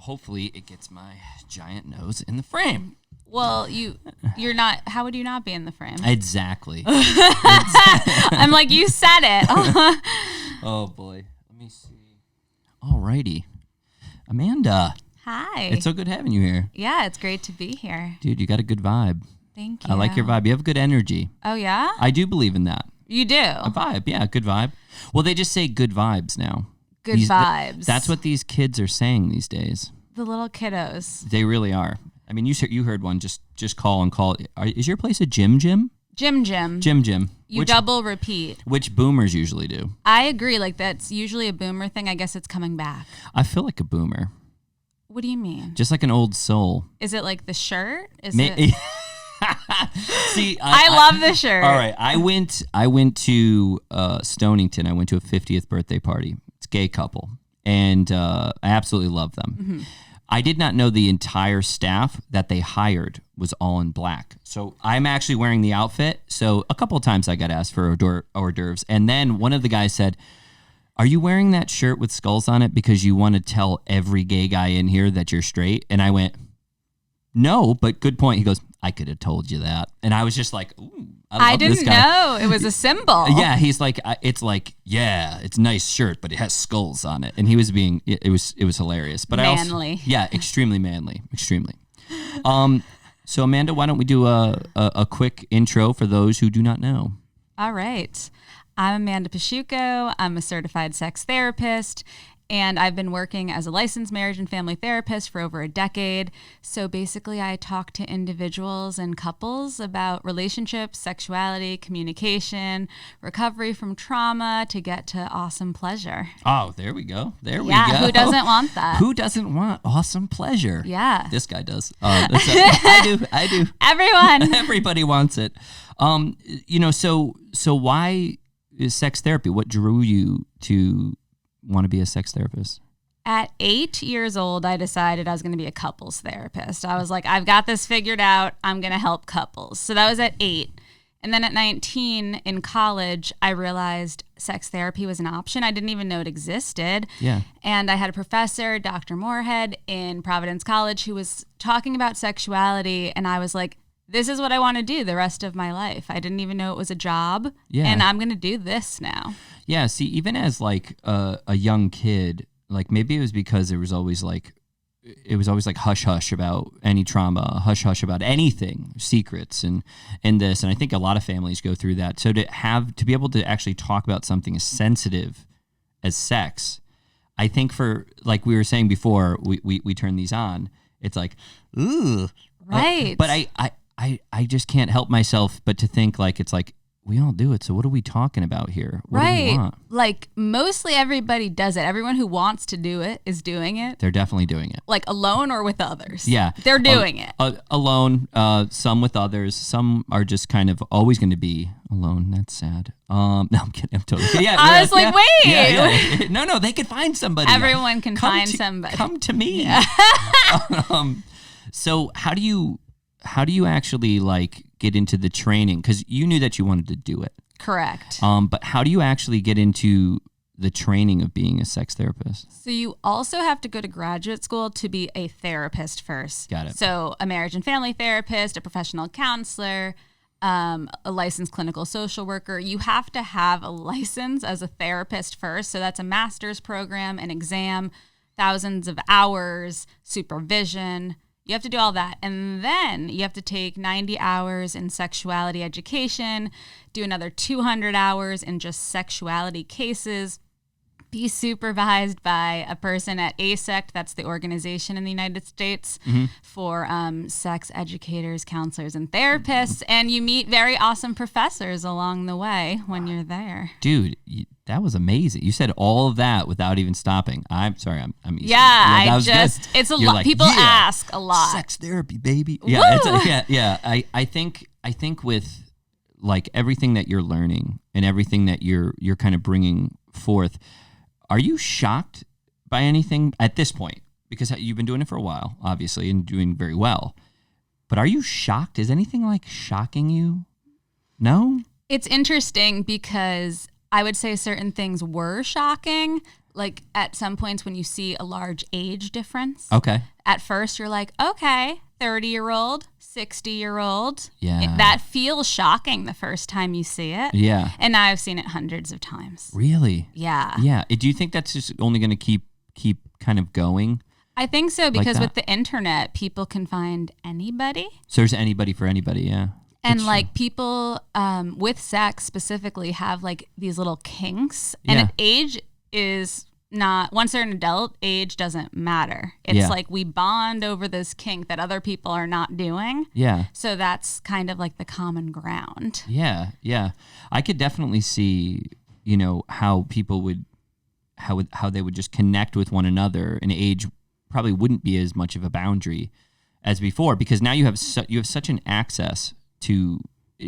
hopefully it gets my giant nose in the frame. Well, you're not. How would you not be in the frame? Exactly. I'm like, you said it. Oh boy. Let me see. Alrighty, Amanda. Hi. It's so good having you here. Yeah, it's great to be here. Dude, you got a good vibe. Thank you. I like your vibe. You have good energy. Oh yeah? I do believe in that. You do? A vibe, yeah, good vibe. Well, they just say good vibes now. Good vibes. That's what these kids are saying these days. The little kiddos. They really are. I mean, you heard one. Just call and call. Is your place a gym? Gym. You double repeat. Which boomers usually do. I agree. Like, that's usually a boomer thing. I guess it's coming back. I feel like a boomer. What do you mean? Just like an old soul. Is it like the shirt? See, I love the shirt. All right, I went to Stonington. I went to a 50th birthday party. It's a gay couple, and I absolutely love them. Mm-hmm. I did not know the entire staff that they hired was all in black. So I'm actually wearing the outfit. So a couple of times I got asked for hors d'oeuvres, and then one of the guys said, "Are you wearing that shirt with skulls on it because you want to tell every gay guy in here that you're straight?" And I went, "No, but good point." He goes, "I could have told you that." And I was just like, "Ooh, I love this guy." know. It was a symbol. Yeah, he's like, it's like, yeah, it's a nice shirt, but it has skulls on it. And he was being, it was hilarious. But manly. Extremely manly, extremely. So Amanda, why don't we do a quick intro for those who do not know? All right. I'm Amanda Pasciucco. I'm a certified sex therapist, and I've been working as a licensed marriage and family therapist for over a decade. So basically, I talk to individuals and couples about relationships, sexuality, communication, recovery from trauma to get to awesome pleasure. Oh, there we go. There we go. Yeah, who doesn't want that? Who doesn't want awesome pleasure? Yeah. This guy does. I do. Everyone. Everybody wants it. So why is sex therapy? What drew you to want to be a sex therapist? At 8 years old, I decided I was going to be a couples therapist. I was like, I've got this figured out. I'm going to help couples. So that was at 8. And then at 19 in college, I realized sex therapy was an option. I didn't even know it existed. Yeah. And I had a professor, Dr. Moorhead, in Providence College, who was talking about sexuality. And I was like, this is what I want to do the rest of my life. I didn't even know it was a job. Yeah. And I'm going to do this now. Yeah, see, even as like a young kid, like maybe it was because it was always like hush hush about any trauma, hush hush about anything, secrets and this, and I think a lot of families go through that. So to be able to actually talk about something as sensitive as sex, I think for, like we were saying before we turn these on, it's like, ooh, right. But I just can't help myself but to think like it's like, we all do it, so what are we talking about here? What do we want? Like, mostly everybody does it. Everyone who wants to do it is doing it. They're definitely doing it. Like, alone or with others. Yeah. They're doing it. Alone, some with others. Some are just kind of always going to be alone. That's sad. No, I'm kidding. I'm totally kidding. Yeah, I was like, wait. Yeah. No, they could find somebody. Everyone can find somebody. Come to me. Yeah. So how do you actually like get into the training? Because you knew that you wanted to do it. Correct. But how do you actually get into the training of being a sex therapist? So you also have to go to graduate school to be a therapist first. Got it. So a marriage and family therapist, a professional counselor, a licensed clinical social worker. You have to have a license as a therapist first. So that's a master's program, an exam, thousands of hours, supervision. You have to do all that. And then you have to take 90 hours in sexuality education, do another 200 hours in just sexuality cases, be supervised by a person at ASECT, that's the organization in the United States for sex educators, counselors, and therapists. And you meet very awesome professors along the way when you're there. Dude, that was amazing. You said all of that without even stopping. I'm sorry, I'm easy. Yeah, it's a lot. Like, people ask a lot. Sex therapy, baby. Yeah, I think with like everything that you're learning and everything that you're kind of bringing forth, are you shocked by anything at this point? Because you've been doing it for a while, obviously, and doing very well. But are you shocked? Is anything like shocking you? No? It's interesting because I would say certain things were shocking. Like at some points when you see a large age difference. Okay. At first you're like, okay, 30-year-old, 60-year-old. Yeah. That feels shocking the first time you see it. Yeah. And now I've seen it hundreds of times. Really? Yeah. Yeah. Do you think that's just only going to keep kind of going? I think so, because that? with the internet, people can find anybody. So there's anybody for anybody, yeah. And like people with sex specifically have like these little kinks. And Yeah. age is not, once they're an adult, age doesn't matter. It's like we bond over this kink that other people are not doing. Yeah. So that's kind of like the common ground. Yeah. Yeah. I could definitely see, how people would, how they would just connect with one another, and age probably wouldn't be as much of a boundary as before, because now you have such an access to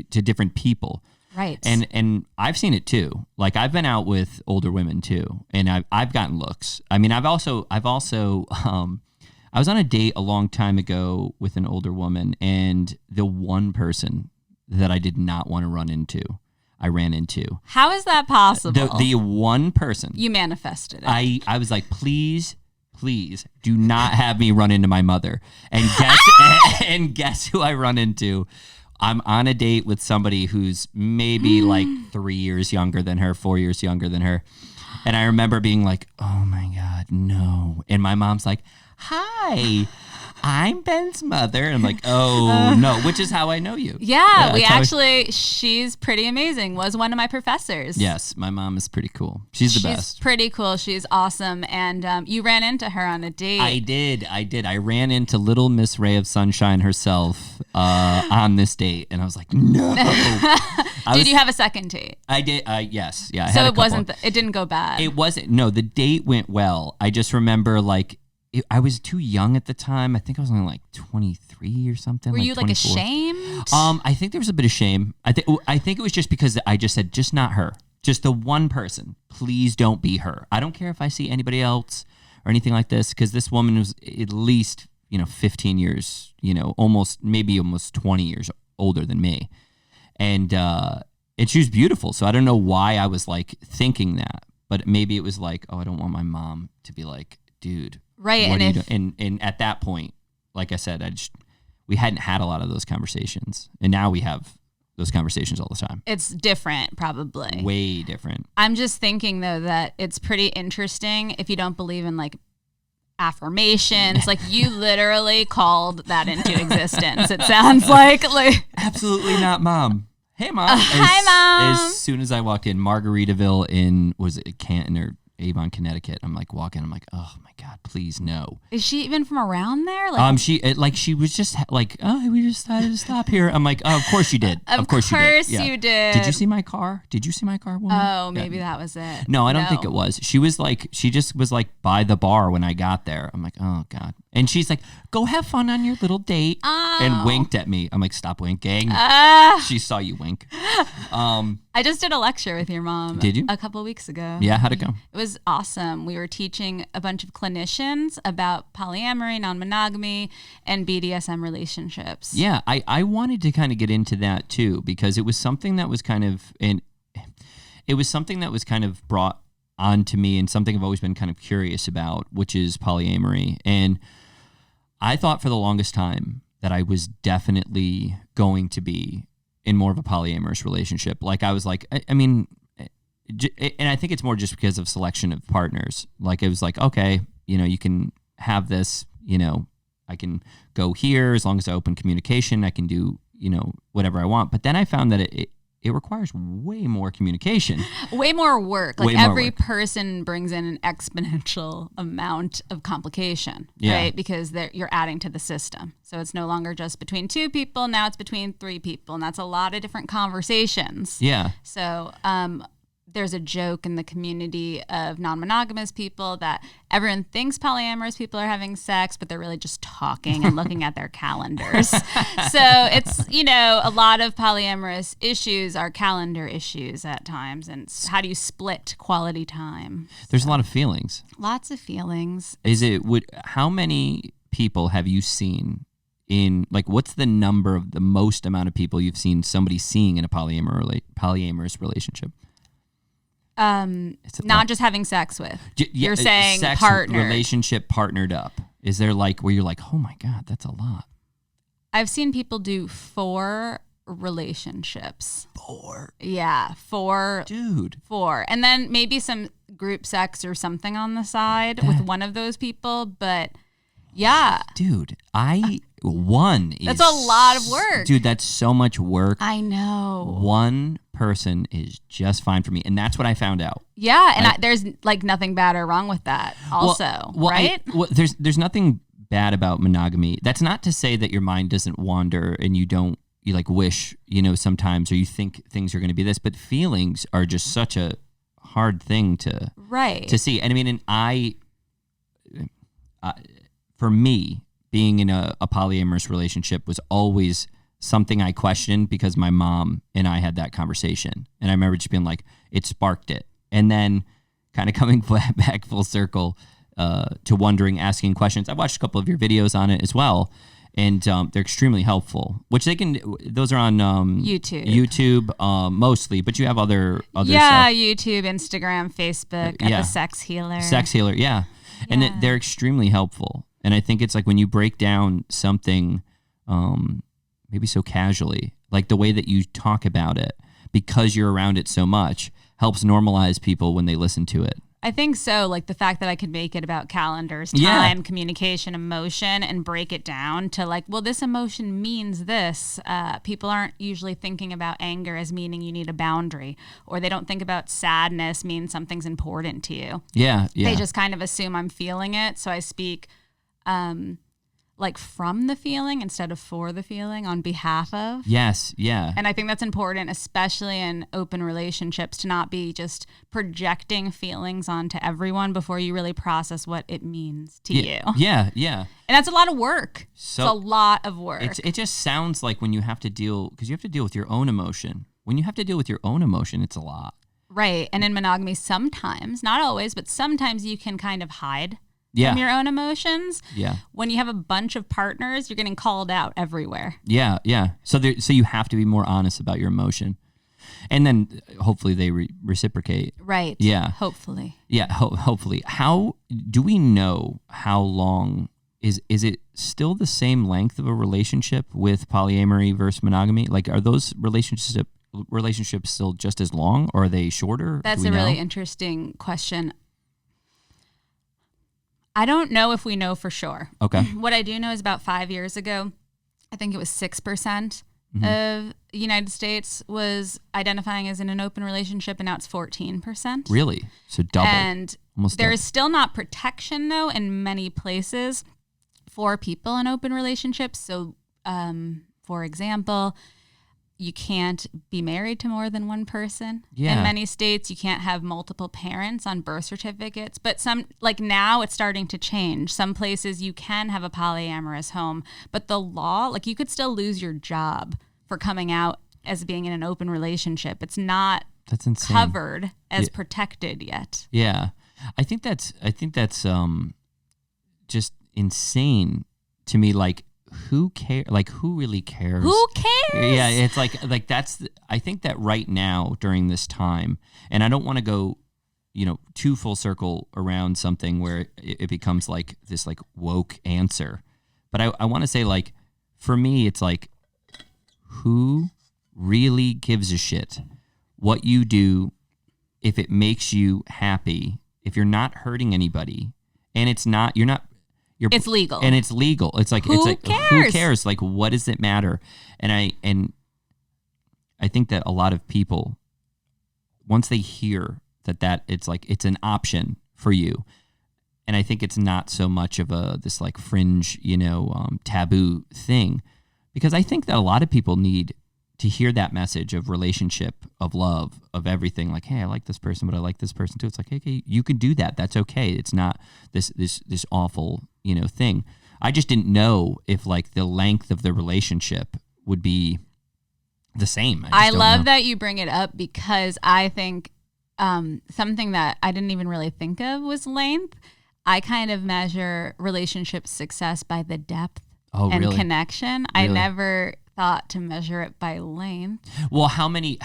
different people. Right. And I've seen it too. Like I've been out with older women too, and I've gotten looks. I mean, I've also I was on a date a long time ago with an older woman, and the one person that I did not want to run into, I ran into. How is that possible? The one person. You manifested it. I was like, please do not have me run into my mother. And guess who I run into? I'm on a date with somebody who's maybe like 3 years younger than her, 4 years younger than her. And I remember being like, oh my God, no. And my mom's like, hi, I'm Ben's mother. And I'm like, oh no, which is how I know you. Yeah, she's pretty amazing. Was one of my professors. Yes, my mom is pretty cool. She's the best. She's pretty cool. She's awesome. And you ran into her on a date. I did. I ran into little Miss Ray of Sunshine herself on this date. And I was like, no. Did you have a second date? I did. Yes. Yeah. So it didn't go bad. It wasn't. No, the date went well. I just remember I was too young at the time. I think I was only like 23 or something. Were you like 24. ashamed? I think there was a bit of shame. I think it was just because I just said, just not her. Just the one person. Please don't be her. I don't care if I see anybody else or anything like this, because this woman was at least 15 years, almost 20 years older than me, and she was beautiful. So I don't know why I was like thinking that, but maybe it was like, oh, I don't want my mom to be like, dude. Right. And at that point, like I said, we hadn't had a lot of those conversations, and now we have those conversations all the time. It's different, probably. Way different. I'm just thinking though that it's pretty interesting if you don't believe in like affirmations. Like you literally called that into existence. It sounds like absolutely not, Mom. Hey, Mom. Hi, Mom. As soon as I walked in, Margaritaville was it Canton or Avon, Connecticut. I'm like walking. I'm like, oh my God, please no. Is she even from around there? Like, she was just like, oh, we just decided to stop here. I'm like, oh, of course you did. Of course you did. Did you see my car? Woman? Oh, maybe that was it. No, I don't think it was. She just was like by the bar when I got there. I'm like, oh God. And she's like, go have fun on your little date. Oh. And winked at me. I'm like, stop winking. She saw you wink. I just did a lecture with your mom. Did you? A couple of weeks ago. Yeah, how'd it go? It was awesome. We were teaching a bunch of clinicians about polyamory, non-monogamy, and BDSM relationships. Yeah, I wanted to kind of get into that too, because it was something that was kind of brought onto me, and something I've always been kind of curious about, which is polyamory. And I thought for the longest time that I was definitely going to be in more of a polyamorous relationship. Like I was like, I mean, and I think it's more just because of selection of partners. Like it was like, okay, you can have this, I can go here as long as I open communication. I can do, whatever I want. But then I found that it requires way more communication. Way more work. Like every every person brings in an exponential amount of complication, yeah. right? Because you're adding to the system. So it's no longer just between two people. Now it's between three people. And that's a lot of different conversations. Yeah. So there's a joke in the community of non-monogamous people that everyone thinks polyamorous people are having sex, but they're really just talking and looking at their calendars. So it's, a lot of polyamorous issues are calendar issues at times. And how do you split quality time? There's a lot of feelings. Lots of feelings. How many people have you seen in, like, what's the number of the most amount of people you've seen somebody seeing in a polyamorous relationship? Not just having sex with. You're Yeah, saying sex, partner. relationship partnered up. Is there like where you're like, oh my God, that's a lot? I've seen people do 4 relationships. 4? Yeah, 4. Dude. 4. And then maybe some group sex or something on the side with one of those people. But yeah. Dude, That's a lot of work. Dude, that's so much work. I know. One person is just fine for me. And that's what I found out. Yeah. And there's like nothing bad or wrong with that also, right? There's nothing bad about monogamy. That's not to say that your mind doesn't wander and you like wish, sometimes, or you think things are going to be this, but feelings are just such a hard thing to see. And I mean, for me, being in a polyamorous relationship was always something I questioned because my mom and I had that conversation. And I remember just being like, it sparked it. And then kind of coming back full circle to wondering, asking questions. I watched a couple of your videos on it as well. And they're extremely helpful, which those are on YouTube mostly, but you have other stuff. YouTube, Instagram, Facebook, the Sex Healer. Yeah. And they're extremely helpful. And I think it's like when you break down something maybe so casually, like the way that you talk about it, because you're around it so much, helps normalize people when they listen to it. I think so. Like the fact that I could make it about calendars, time, communication, emotion, and break it down to like, well, this emotion means this. People aren't usually thinking about anger as meaning you need a boundary, or they don't think about sadness means something's important to you. Yeah. They just kind of assume I'm feeling it. So I speak like from the feeling instead of for the feeling, on behalf of. Yes, yeah. And I think that's important, especially in open relationships, to not be just projecting feelings onto everyone before you really process what it means to you. Yeah. And that's a lot of work. So it's a lot of work. It just sounds like when you have to deal, because you have to deal with your own emotion. When you have to deal with your own emotion, it's a lot. Right. And in monogamy, sometimes, not always, but sometimes you can kind of hide from your own emotions. Yeah. When you have a bunch of partners, you're getting called out everywhere. Yeah. So you have to be more honest about your emotion, and then hopefully they reciprocate. Right. Yeah. Hopefully. Yeah. Hopefully. How do we know how long is it still the same length of a relationship with polyamory versus monogamy? Like, are those relationships still just as long, or are they shorter? That's a really interesting question. I don't know if we know for sure. Okay. What I do know is about 5 years ago, I think it was 6% of the United States was identifying as in an open relationship, and now it's 14%. Really? So double. And there is still not protection, though, in many places for people in open relationships. So, for example, you can't be married to more than one person. Yeah. In many states, you can't have multiple parents on birth certificates. But some, like now, it's starting to change. Some places you can have a polyamorous home, but the law, like you could still lose your job for coming out as being in an open relationship. It's not covered as protected yet. Yeah. I think that's just insane to me. Like, who cares? Like, who really cares? Who cares? Yeah, it's like that's. I think that right now during this time, and I don't want to go, too full circle around something where it becomes like this like woke answer, but I want to say, like, for me, it's like, who really gives a shit what you do if it makes you happy, if you're not hurting anybody, and it's legal. It's legal. It's like who cares? Like, what does it matter? And I think that a lot of people, once they hear that it's an option for you, and I think it's not so much of this like fringe, taboo thing, because I think that a lot of people need to hear that message of relationship, of love, of everything. Like, hey, I like this person, but I like this person too. It's like, hey, you can do that. That's okay. It's not this awful, thing. I just didn't know if like the length of the relationship would be the same. I love that you bring it up, because I think something that I didn't even really think of was length. I kind of measure relationship success by the depth and really? Connection. Really? I never thought to measure it by length. Well, how many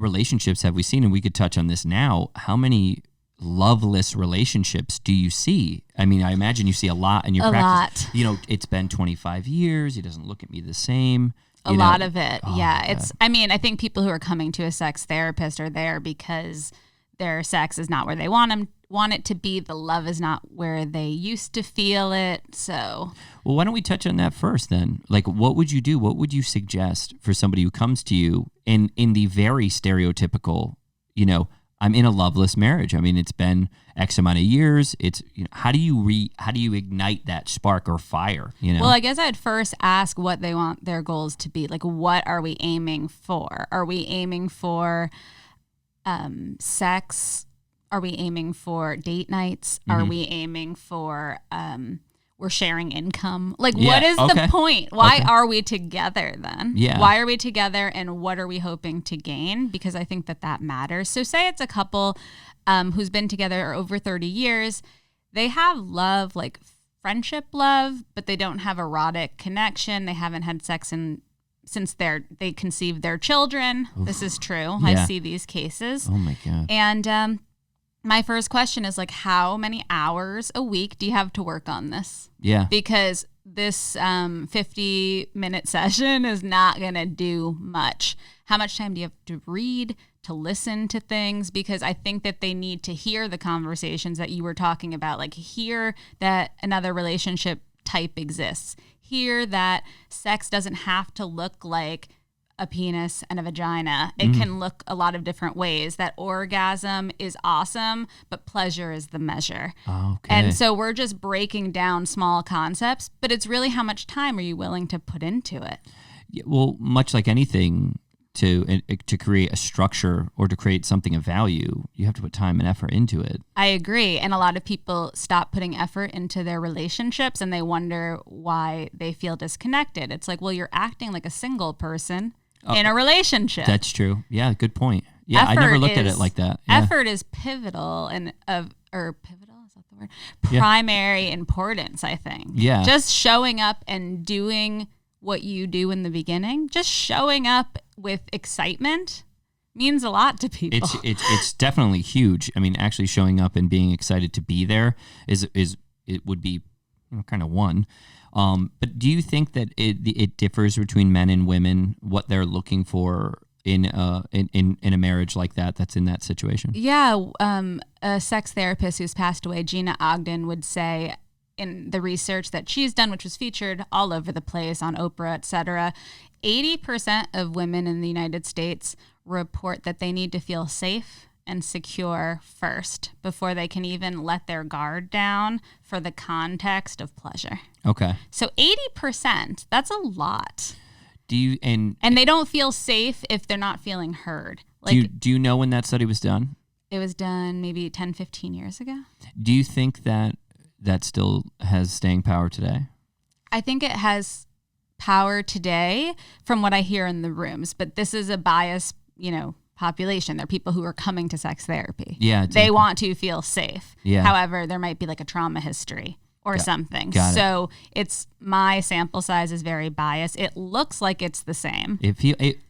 relationships have we seen? And we could touch on this now. How many loveless relationships do you see? I mean, I imagine you see a lot in your practice. Lot. You know, it's been 25 years. He doesn't look at me the same. A lot of it. Yeah. I think people who are coming to a sex therapist are there because their sex is not where they want it to be. The love is not where they used to feel it. So, well, why don't we touch on that first then? Like, what would you do? What would you suggest for somebody who comes to you in the very stereotypical, you know, I'm in a loveless marriage. I mean, it's been X amount of years. It's, you know, how do you ignite that spark or fire? You know. Well, I guess I'd first ask what they want their goals to be. Like, what are we aiming for? Are we aiming for sex? Are we aiming for date nights? Are we aiming for we're sharing income? Like, what is the point? Why are we together then? Yeah. Why are we together, and what are we hoping to gain? Because I think that matters. So say it's a couple who's been together over 30 years. They have love, like friendship love, but they don't have erotic connection. They haven't had sex since they conceived their children. Oof. This is true. Yeah. I see these cases. Oh my God. And my first question is like, how many hours a week do you have to work on this? Yeah. Because this 50-minute session is not going to do much. How much time do you have to read, to listen to things? Because I think that they need to hear the conversations that you were talking about, like hear that another relationship type exists. Hear that sex doesn't have to look like a penis and a vagina. It can look a lot of different ways. That orgasm is awesome, but pleasure is the measure. Okay. And so we're just breaking down small concepts, but it's really how much time are you willing to put into it? Yeah, well, much like anything, to create a structure or to create something of value, you have to put time and effort into it. I agree. And a lot of people stop putting effort into their relationships and they wonder why they feel disconnected. It's like, well, you're acting like a single person in a relationship. That's true. Yeah, good point. Yeah, I never looked at it like that. Yeah. Effort is pivotal pivotal, is that the word? Primary importance, I think. Yeah. Just showing up and doing what you do in the beginning, just showing up with excitement means a lot to people. It's definitely huge. I mean, actually showing up and being excited to be there is it would be kind of one. But do you think that it differs between men and women, what they're looking for in a marriage like that's in that situation? Yeah. A sex therapist who's passed away, Gina Ogden, would say in the research that she's done, which was featured all over the place on Oprah, et cetera, 80% of women in the United States report that they need to feel safe and secure first before they can even let their guard down for the context of pleasure. Okay. So 80%, that's a lot. Do you and they don't feel safe if they're not feeling heard. Like, do you know when that study was done? It was done maybe 10, 15 years ago. Do you think that still has staying power today? I think it has power today from what I hear in the rooms, but this is a biased, population. They're people who are coming to sex therapy. Yeah, exactly. They want to feel safe. Yeah. However, there might be like a trauma history or something. Got it. So it's my sample size is very biased. It looks like it's the same.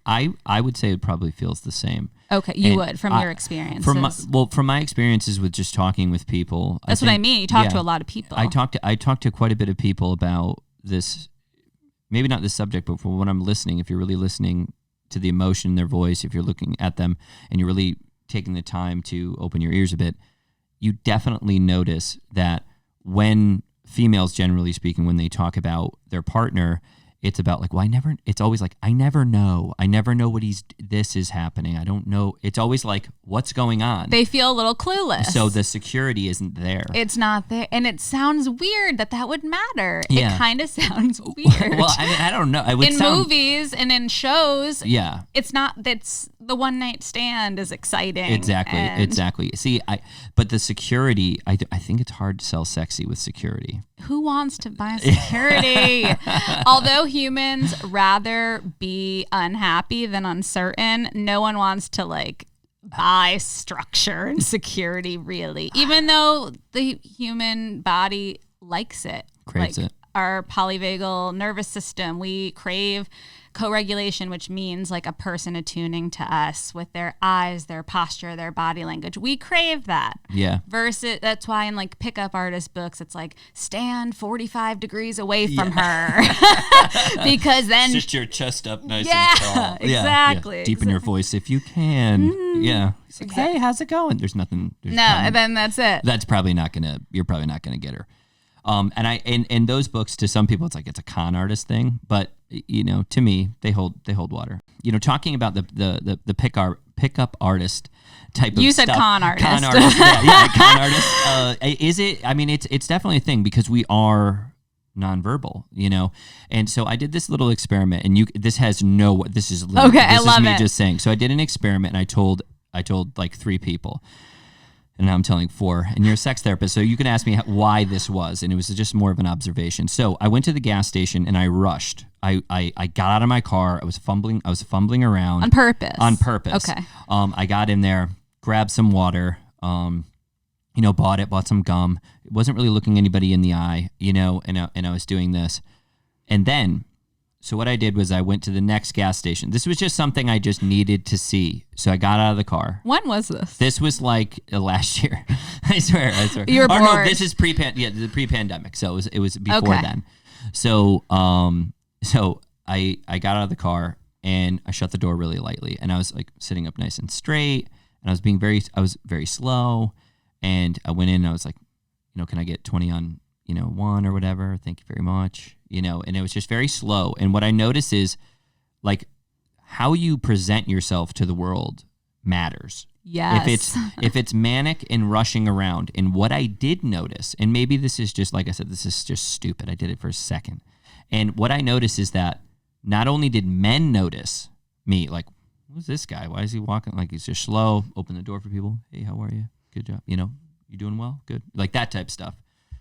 I would say it probably feels the same. Okay, you would from your experiences. From my experiences with just talking with people. That's what I mean. You talk to a lot of people. I talk to quite a bit of people about this. Maybe not this subject, but for when I'm listening, if you're really listening to the emotion in their voice, if you're looking at them and you're really taking the time to open your ears a bit, you definitely notice that when females, generally speaking, when they talk about their partner, it's about like, well, it's always like, I never know what this is happening. I don't know. It's always like, what's going on? They feel a little clueless. So the security isn't there. It's not there. And it sounds weird that would matter. Yeah. It kind of sounds weird. Well, I mean, I don't know. In movies and in shows, yeah, it's not, that's the one night stand is exciting. Exactly. See, but the security, I think it's hard to sell sexy with security. Who wants to buy security? Although humans rather be unhappy than uncertain, no one wants to buy structure and security, really. Even though the human body likes it. Craves it. our polyvagal nervous system. We crave co-regulation, which means like a person attuning to us with their eyes, their posture, their body language. We crave that. Yeah. Versus, that's why in like pickup artist books, it's like stand 45 degrees away from her. Because then just your chest up nice yeah, and tall. Exactly. Yeah. Deepen your voice if you can. Yeah. It's like, Exactly. hey, how's it going? There's nothing. And then that's it. That's probably not gonna. You're probably not gonna get her. And those books, to some people, it's like it's a con artist thing, but to me, they hold water. Talking about the pickup artist type of stuff. You said con artist. Con artist, yeah, con artist. Is it? I mean, it's definitely a thing because we are nonverbal, and so I did this little experiment, and this is literally, I love me it. just saying. So I did an experiment, and I told like 3 people. And now I'm telling 4, and you're a sex therapist, so you can ask me why this was, and it was just more of an observation. So I went to the gas station and I rushed. I got out of my car. I was fumbling around On purpose. Okay. I got in there, grabbed some water, bought some gum. Wasn't really looking anybody in the eye, and I was doing this, and then. So what I did was I went to the next gas station. This was just something I just needed to see. So I got out of the car. When was this? This was like last year. I swear. You were bored. No, this is the pre-pandemic. So it was before then. So I got out of the car and I shut the door really lightly, and I was like sitting up nice and straight, and I was very slow, and I went in and I was like, can I get 20 on 1 or whatever? Thank you very much. And it was just very slow. And what I notice is like how you present yourself to the world matters. Yes. If it's manic and rushing around. And what I did notice, and maybe this is just, like I said, this is just stupid. I did it for a second. And what I noticed is that not only did men notice me, like, who's this guy? Why is he walking? Like, he's just slow. Open the door for people. Hey, how are you? Good job. You doing well? Good. Like that type of stuff.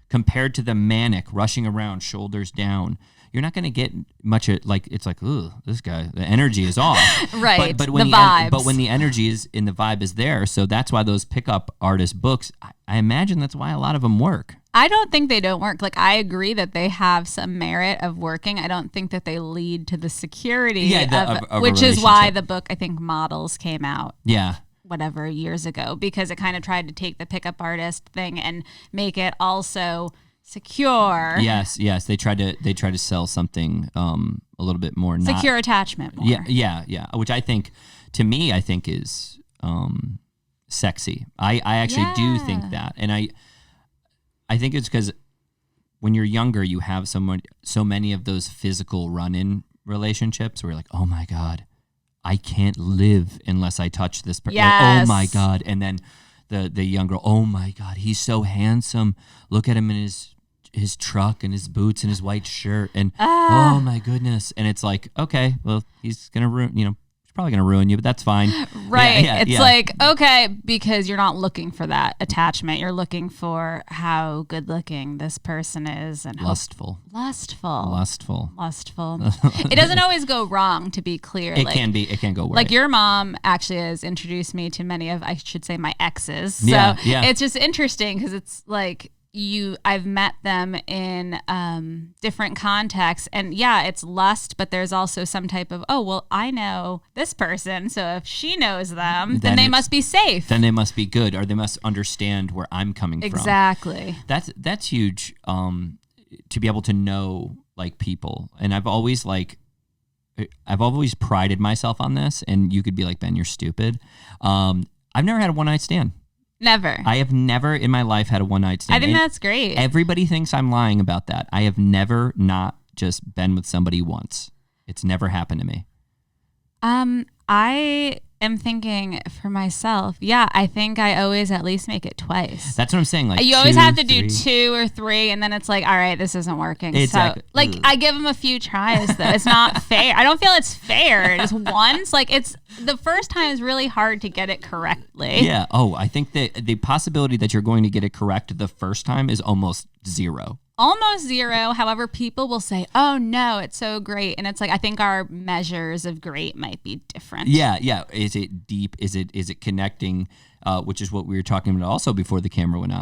Compared to the manic rushing around, shoulders down, you're not going to get much. It's like, ooh, this guy. The energy is off, right? But when vibes. When the energy is and the vibe is there, so that's why those pickup artist books. I imagine that's why a lot of them work. I don't think they don't work. Like, I agree that they have some merit of working. I don't think that they lead to the security of which is why the book, I think, Models came out. Yeah. Whatever years ago, because it kind of tried to take the pickup artist thing and make it also secure. Yes, they tried to sell something a little bit more secure attachment. More. Yeah. Which I think is sexy. I actually do think that, and I think it's because when you're younger, you have so many of those physical run-in relationships where you're like, oh my God, I can't live unless I touch this person. Yes. Like, oh my God. And then the young girl, oh my God, he's so handsome. Look at him in his truck and his boots and his white shirt. And oh my goodness. And it's like, okay, well, he's going to ruin, he's probably going to ruin you, but that's fine. Right. It's like, okay, because you're not looking for that attachment. You're looking for how good looking this person is. And lustful. It doesn't always go wrong, to be clear. It can go right. Like your mom actually has introduced me to many of, I should say, my exes. So yeah. It's just interesting because it's like, I've met them in different contexts, and it's lust, but there's also some type of, oh, well, I know this person, so if she knows them, then they must be safe. Then they must be good, or they must understand where I'm coming from. Exactly. That's huge, to be able to know like people. And I've always prided myself on this, and you could be like, Ben, you're stupid. I've never had a one-night stand. Never. I have never in my life had a one-night stand. I think that's great. Everybody thinks I'm lying about that. I have never not just been with somebody once. It's never happened to me. I am thinking for myself. Yeah, I think I always at least make it twice. That's what I'm saying. Like you always have to do 2 or 3, and then it's like, all right, this isn't working. Exactly. So, like, I give them a few tries though. It's not fair. I don't feel it's fair. Just once. Like, it's the first time is really hard to get it correctly. Yeah. Oh, I think that the possibility that you're going to get it correct the first time is almost zero. Almost zero. However, people will say, oh no, it's so great. And it's like, I think our measures of great might be different. Yeah. Is it deep? Is it connecting? Which is what we were talking about also before the camera went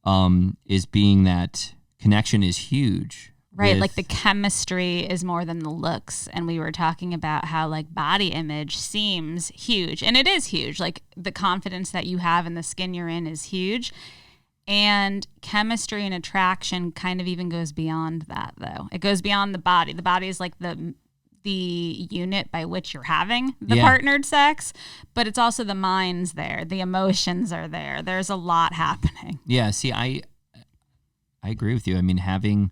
on, is being that connection is huge. Right, like the chemistry is more than the looks. And we were talking about how like body image seems huge. And it is huge. Like the confidence that you have in the skin you're in is huge. And chemistry and attraction kind of even goes beyond that, though. It goes beyond the body. The body is like the unit by which you're having the partnered sex, but it's also the mind's there. The emotions are there. There's a lot happening. Yeah, see, I agree with you. I mean, having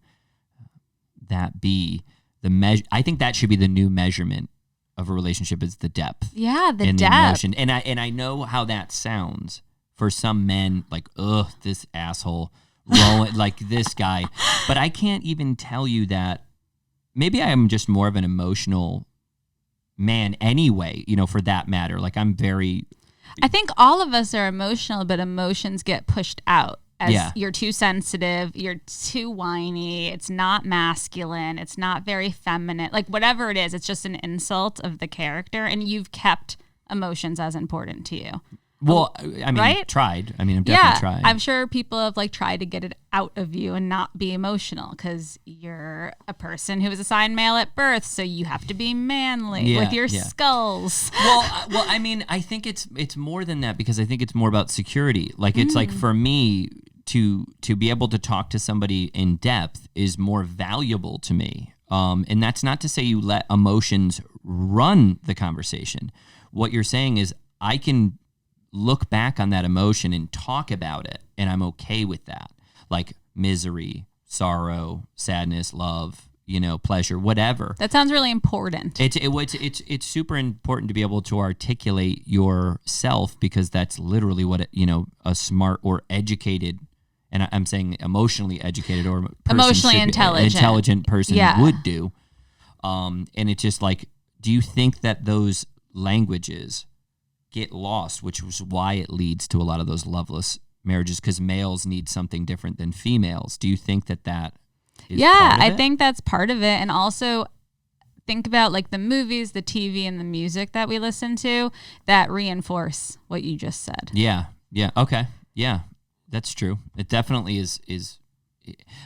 that be the measure, I think that should be the new measurement of a relationship is the depth. Yeah, the and depth. The emotion. And I know how that sounds for some men, like, ugh, this asshole, like this guy. But I can't even tell you that. Maybe I am just more of an emotional man anyway, for that matter. Like I think all of us are emotional, but emotions get pushed out. As you're too sensitive, you're too whiny, it's not masculine, it's not very feminine. Like whatever it is, it's just an insult of the character, and you've kept emotions as important to you. Well, I mean, right? Tried. I mean, I've definitely tried. I'm sure people have like tried to get it out of you and not be emotional because you're a person who was assigned male at birth, so you have to be manly with your skulls. Well, I mean, I think it's more than that because I think it's more about security. Like it's like for me to be able to talk to somebody in depth is more valuable to me. And that's not to say you let emotions run the conversation. What you're saying is I can look back on that emotion and talk about it, and I'm okay with that. Like misery, sorrow, sadness, love, pleasure, whatever. That sounds really important. It's super important to be able to articulate yourself because that's literally what a smart or educated, and I'm saying emotionally educated or emotionally intelligent person would do. And it's just like, do you think that those languages get lost, which was why it leads to a lot of those loveless marriages, because males need something different than females? Do you think that is part of it? I think that's part of it. And also think about like the movies, the TV, and the music that we listen to that reinforce what you just said. Yeah. Okay. Yeah, that's true. It definitely is.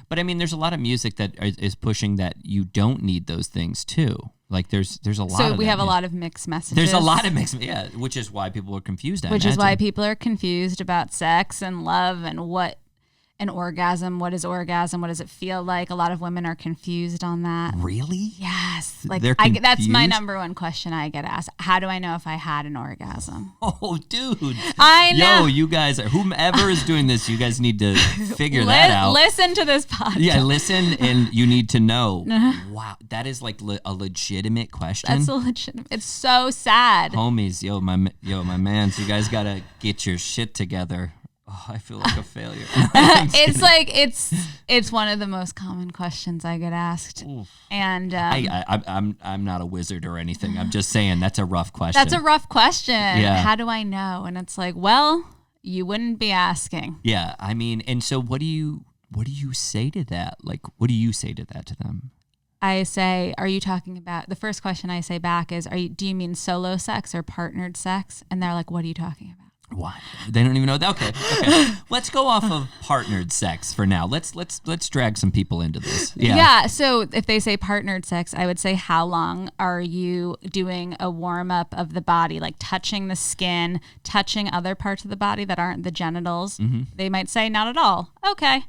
But I mean, there's a lot of music that is pushing that you don't need those things too. Like there's a lot. So we have a lot of mixed messages. There's a lot of mixed, which is why people are confused. Which is why people are confused about sex and love and what an orgasm. What is orgasm? What does it feel like? A lot of women are confused on that. Really? Yes. Like they're that's my number one question I get asked. How do I know if I had an orgasm? Oh, dude. I know. Yo, you guys, whomever is doing this, you guys need to figure that out. Listen to this podcast. Yeah, listen, and you need to know. Wow, that is like a legitimate question. That's a legitimate. It's so sad. Homies, my mans, you guys gotta get your shit together. Oh, I feel like a failure. It's like it's one of the most common questions I get asked. Oof. And I'm not a wizard or anything. I'm just saying that's a rough question. That's a rough question. Yeah. How do I know? And it's like, well, you wouldn't be asking. Yeah, I mean, and so what do you say to that? Like, what do you say to that to them? I say, are you talking about, the first question I say back is, do you mean solo sex or partnered sex? And they're like, what are you talking about? What? They don't even know that. Okay. Let's go off of partnered sex for now. Let's drag some people into this. Yeah. So if they say partnered sex, I would say, how long are you doing a warm up of the body, like touching the skin, touching other parts of the body that aren't the genitals? Mm-hmm. They might say not at all. Okay.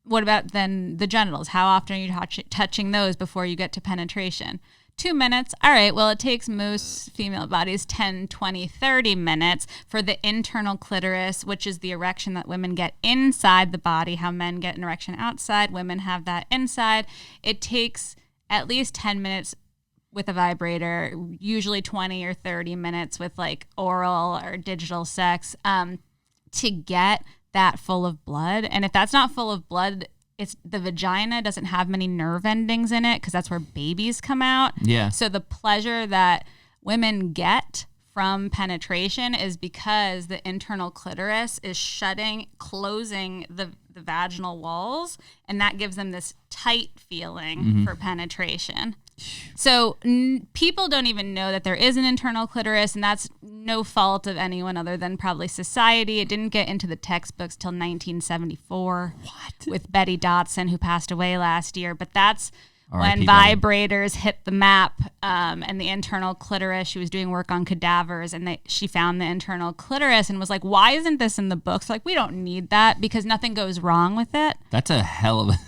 What about then the genitals? How often are you touching those before you get to penetration? 2 minutes. All right. Well, it takes most female bodies 10, 20, 30 minutes for the internal clitoris, which is the erection that women get inside the body. How men get an erection outside, women have that inside. It takes at least 10 minutes with a vibrator, usually 20 or 30 minutes with like oral or digital sex to get that full of blood. And if that's not full of blood, it's the vagina doesn't have many nerve endings in it because that's where babies come out. Yeah. So the pleasure that women get from penetration is because the internal clitoris is closing the vaginal walls, and that gives them this tight feeling for penetration. So people don't even know that there is an internal clitoris, and that's no fault of anyone other than probably society. It didn't get into the textbooks till 1974. What? With Betty Dotson, who passed away last year. But that's when Betty. vibrators hit the map, and the internal clitoris. She was doing work on cadavers, and she found the internal clitoris and was like, why isn't this in the books? Like, we don't need that because nothing goes wrong with it. That's a hell of a...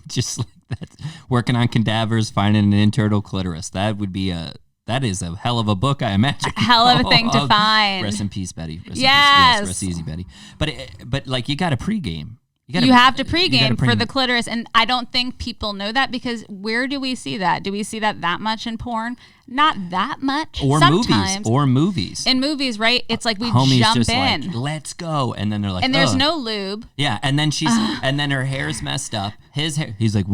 just like that. Working on cadavers, finding an internal clitoris. That is a hell of a book, I imagine. A hell of a thing to find. Rest in peace, Betty. Rest yes. In peace. Rest easy, Betty. But like, you got to pregame. You have to pregame for the clitoris, and I don't think people know that because where do we see that? Do we see that much in porn? Not that much. Or sometimes. movies. In movies, right? It's like we Homie's jump just in. Like, let's go, and then they're like, and there's no lube. Yeah, and then and then her hair's messed up. His hair. He's like,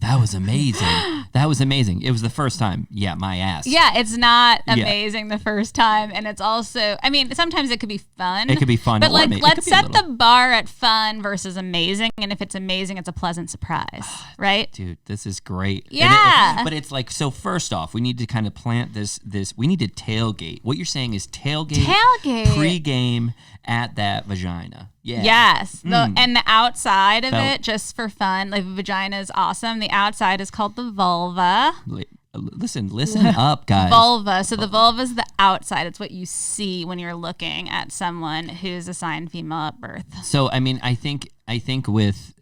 that was amazing. That was amazing. It was the first time. Yeah, my ass. Yeah, it's not amazing the first time. And it's also, I mean, sometimes it could be fun. It could be fun. But like, let's set the bar at fun versus amazing. And if it's amazing, it's a pleasant surprise, right? Dude, this is great. Yeah. But it's like, so first off, we need to kind of plant this, we need to tailgate. What you're saying is tailgate. Pre-game at that vagina. Yeah. Yes. And the outside of it, just for fun, like vagina is awesome. The outside is called the vulva. Listen up, guys. Vulva. So the vulva is the outside. It's what you see when you're looking at someone who's assigned female at birth. So, I mean, I think with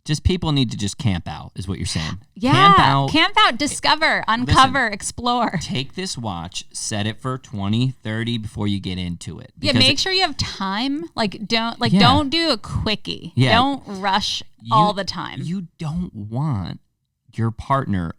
just people need to just camp out, is what you're saying. Yeah. Camp out, discover, uncover, explore. Take this watch, set it for 20, 30 before you get into it. Yeah, make sure you have time. Don't do a quickie. Yeah. Don't rush all the time. You don't want your partner,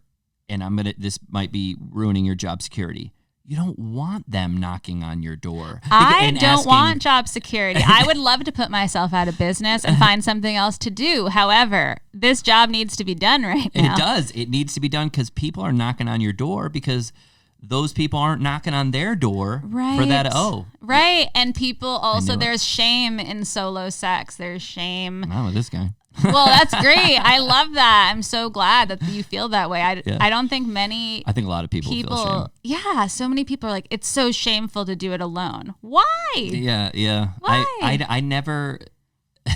and this might be ruining your job security. You don't want them knocking on your door. I don't want job security. I would love to put myself out of business and find something else to do. However, this job needs to be done right now. It does. It needs to be done because people are knocking on your door because those people aren't knocking on their door for that. Right. And people also, there's shame in solo sex. There's shame. Not with this guy. Well, that's great. I love that. I'm so glad that you feel that way. I don't think I think a lot of people feel shame. Yeah, so many people are like, it's so shameful to do it alone. Why? Yeah. Why? I never...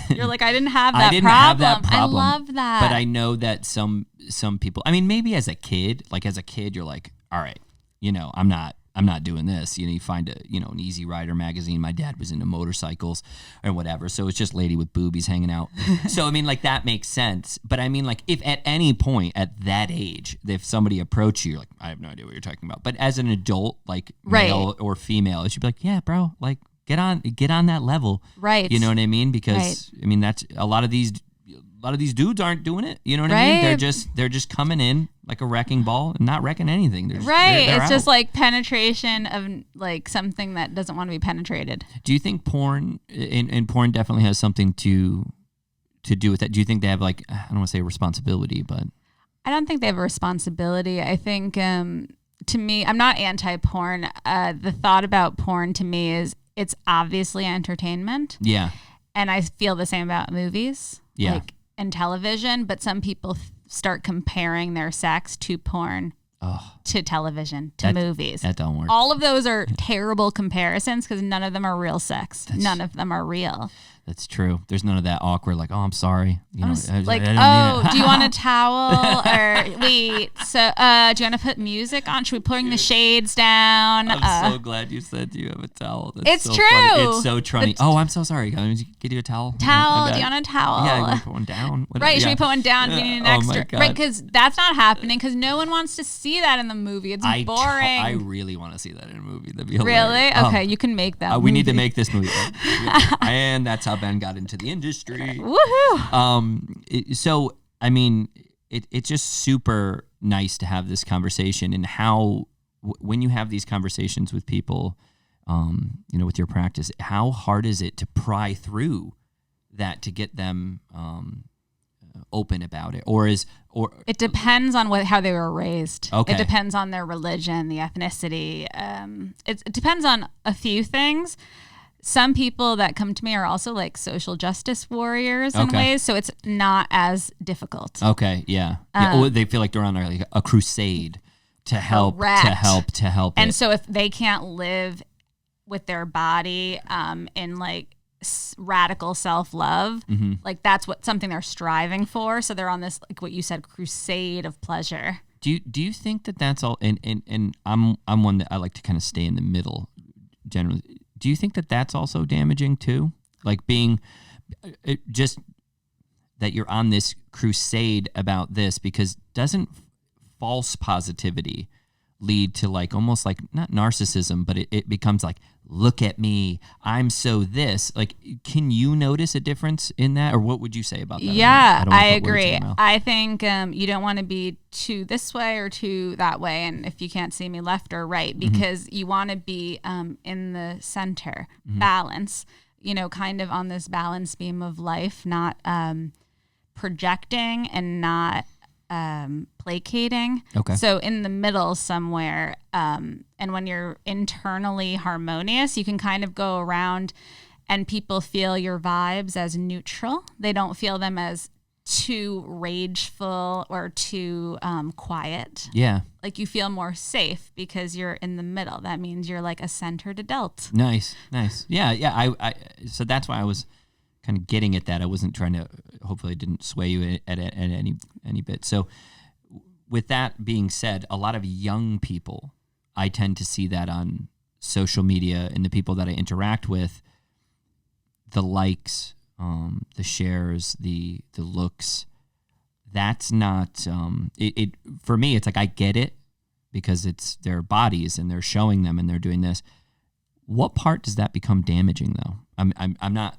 You're like, I didn't have that problem. I love that. But I know that some people... I mean, maybe as a kid, you're like, all right, I'm not doing this. You find an Easy Rider magazine. My dad was into motorcycles or whatever. So it's just lady with boobies hanging out. So, I mean, like, that makes sense. But I mean, like, if at any point at that age, if somebody approached you, you're like, I have no idea what you're talking about. But as an adult, like male or female, it should be like, yeah, bro, like get on that level. Right. You know what I mean? Because I mean, that's a lot of these dudes aren't doing it. You know what I mean? They're just coming in like a wrecking ball and not wrecking anything. They're it's just like penetration of like something that doesn't want to be penetrated. Do you think porn definitely has something to do with that? Do you think they have, like, I don't want to say responsibility, but I don't think they have a responsibility. I think to me, I'm not anti-porn. The thought about porn to me is it's obviously entertainment. Yeah. And I feel the same about movies. Yeah. Like, and television, but some people start comparing their sex to porn, to television, to movies. That don't work. All of those are terrible comparisons because none of them are real sex. None of them are real. That's true. There's none of that awkward, like, oh, I'm sorry. Do you want a towel? Or wait, so do you want to put music on? Should we bring the shades down? I'm so glad you said you have a towel. It's so true. Funny. It's so trunny. I'm so sorry. Can I get you a towel? Towel? Do you want a towel? Yeah, you want to put one down? Right, should we put one down? We need an extra. My God. Right, because that's not happening because no one wants to see that in the movie. It's boring. I really want to see that in a movie. That'd be hilarious. Really? Okay, you can make that We need to make this movie. And that's how Ben got into the industry. Woohoo! So, I mean, it's just super nice to have this conversation, and how when you have these conversations with people, with your practice, how hard is it to pry through that to get them open about it, or it depends on how they were raised. Okay. It depends on their religion, the ethnicity. It depends on a few things. some people that come to me are also like social justice warriors in ways, so it's not as difficult. Okay, yeah. They feel like they're on like a crusade to help, And so if they can't live with their body in like radical self-love, like that's something they're striving for. So they're on this, like what you said, crusade of pleasure. Do you think that that's all? And I'm one that I like to kind of stay in the middle generally. Do you think that that's also damaging too? Like being just that you're on this crusade about this, because doesn't false positivity lead to like almost like not narcissism, but it becomes like, look at me, I'm so this. Like, can you notice a difference in that, or what would you say about that? Yeah, I agree. I think you don't want to be too this way or too that way, and if you can't see me left or right, because you want to be in the center, balance, kind of on this balance beam of life, not projecting and not placating. Okay. So in the middle somewhere, and when you're internally harmonious, you can kind of go around and people feel your vibes as neutral. They don't feel them as too rageful or too quiet. Yeah. Like you feel more safe because you're in the middle. That means you're like a centered adult. Nice. Yeah. I so that's why I was kind of getting at that. I wasn't trying to, hopefully I didn't sway you at any bit. So with that being said, a lot of young people, I tend to see that on social media, and the people that I interact with, the likes, the shares, the looks, that's not, it for me, it's like, I get it because it's their bodies and they're showing them and they're doing this. What part does that become damaging though? I'm not,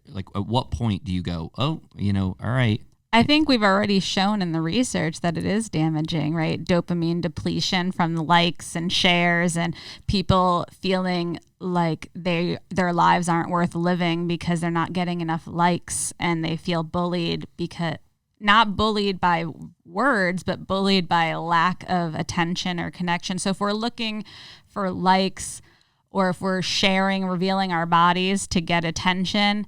like, at what point do you go, oh, all right. I think we've already shown in the research that it is damaging, right? Dopamine depletion from the likes and shares, and people feeling like their lives aren't worth living because they're not getting enough likes, and they feel bullied, because not bullied by words, but bullied by a lack of attention or connection. So if we're looking for likes, or if we're sharing, revealing our bodies to get attention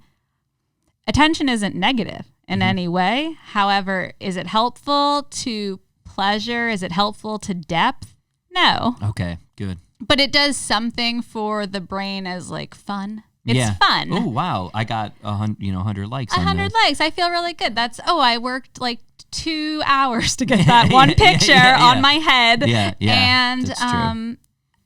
isn't negative in any way. However, is it helpful to pleasure? Is it helpful to depth? No. Okay, good. But it does something for the brain as like fun. It's fun. Oh, wow. I got 100 likes. 100 likes. I feel really good. I worked like 2 hours to get that one picture on my head. Yeah. And that's true.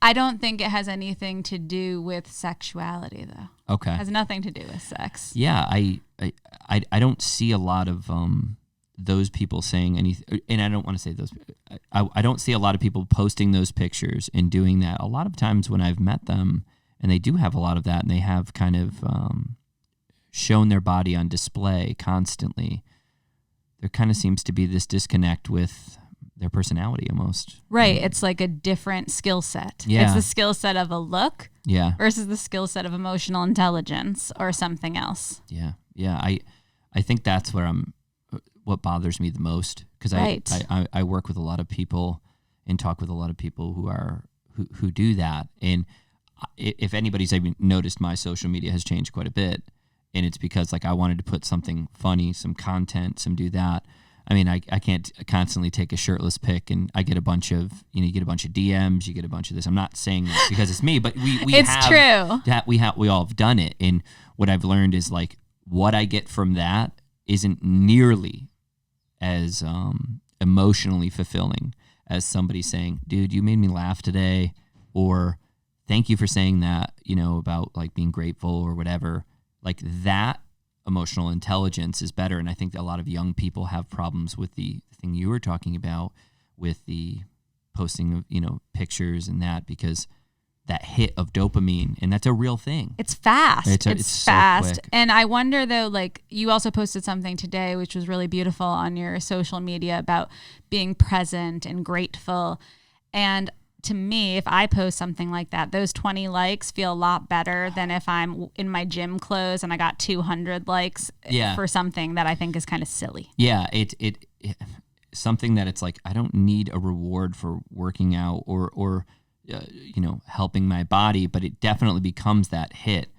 I don't think it has anything to do with sexuality, though. Okay. It has nothing to do with sex. Yeah, I don't see a lot of those people saying anything, and I don't want to say those. I don't see a lot of people posting those pictures and doing that. A lot of times when I've met them, and they do have a lot of that, and they have kind of shown their body on display constantly, there kind of seems to be this disconnect with their personality almost. Right. It's like a different skill set. Yeah. It's the skill set of a look versus the skill set of emotional intelligence or something else. Yeah. I think that's what bothers me the most, because I work with a lot of people and talk with a lot of people who do that. And if anybody's even noticed, my social media has changed quite a bit, and it's because like I wanted to put something funny, some content, some do that. I mean, I can't constantly take a shirtless pic, and I get a bunch of, you get a bunch of DMs, you get a bunch of this. I'm not saying that because it's me, but it's true that we all have done it. And what I've learned is like what I get from that isn't nearly as emotionally fulfilling as somebody saying, dude, you made me laugh today, or thank you for saying that, about like being grateful or whatever. Like that emotional intelligence is better. And I think that a lot of young people have problems with the thing you were talking about with the posting of, pictures and that, because that hit of dopamine, and that's a real thing. It's fast. It's fast. So quick. And I wonder though, like you also posted something today, which was really beautiful on your social media about being present and grateful. And to me, if I post something like that, those 20 likes feel a lot better than if I'm in my gym clothes and I got 200 likes for something that I think is kind of silly. Yeah, it something that it's like I don't need a reward for working out or helping my body, but it definitely becomes that hit.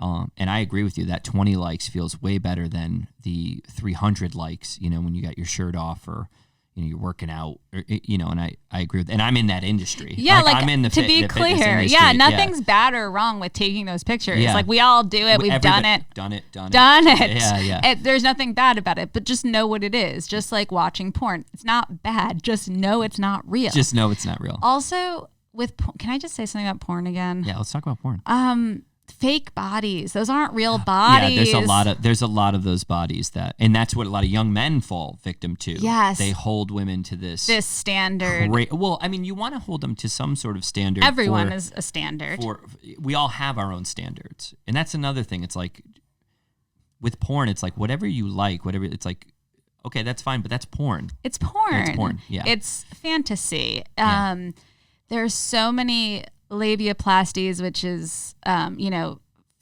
And I agree with you that 20 likes feels way better than the 300 likes, when you got your shirt off or, you're working out, or, and I agree with, and I'm in that industry. Yeah, I'm in the to be clear, nothing's bad or wrong with taking those pictures. Yeah. Like we all do it. We've done it. Done it. Yeah. There's nothing bad about it, but just know what it is. Just like watching porn. It's not bad. Just know it's not real. Just know it's not real. Also, can I just say something about porn again? Yeah, let's talk about porn. Fake bodies. Those aren't real bodies. Yeah, there's a lot of those bodies and that's what a lot of young men fall victim to. Yes. They hold women to this standard. You want to hold them to some sort of standard. Everyone is a standard. We all have our own standards. And that's another thing. It's like with porn, it's like whatever you like, it's like, okay, that's fine, but that's porn. It's porn. It's porn. Yeah. It's fantasy. There's so many labiaplasties, which is,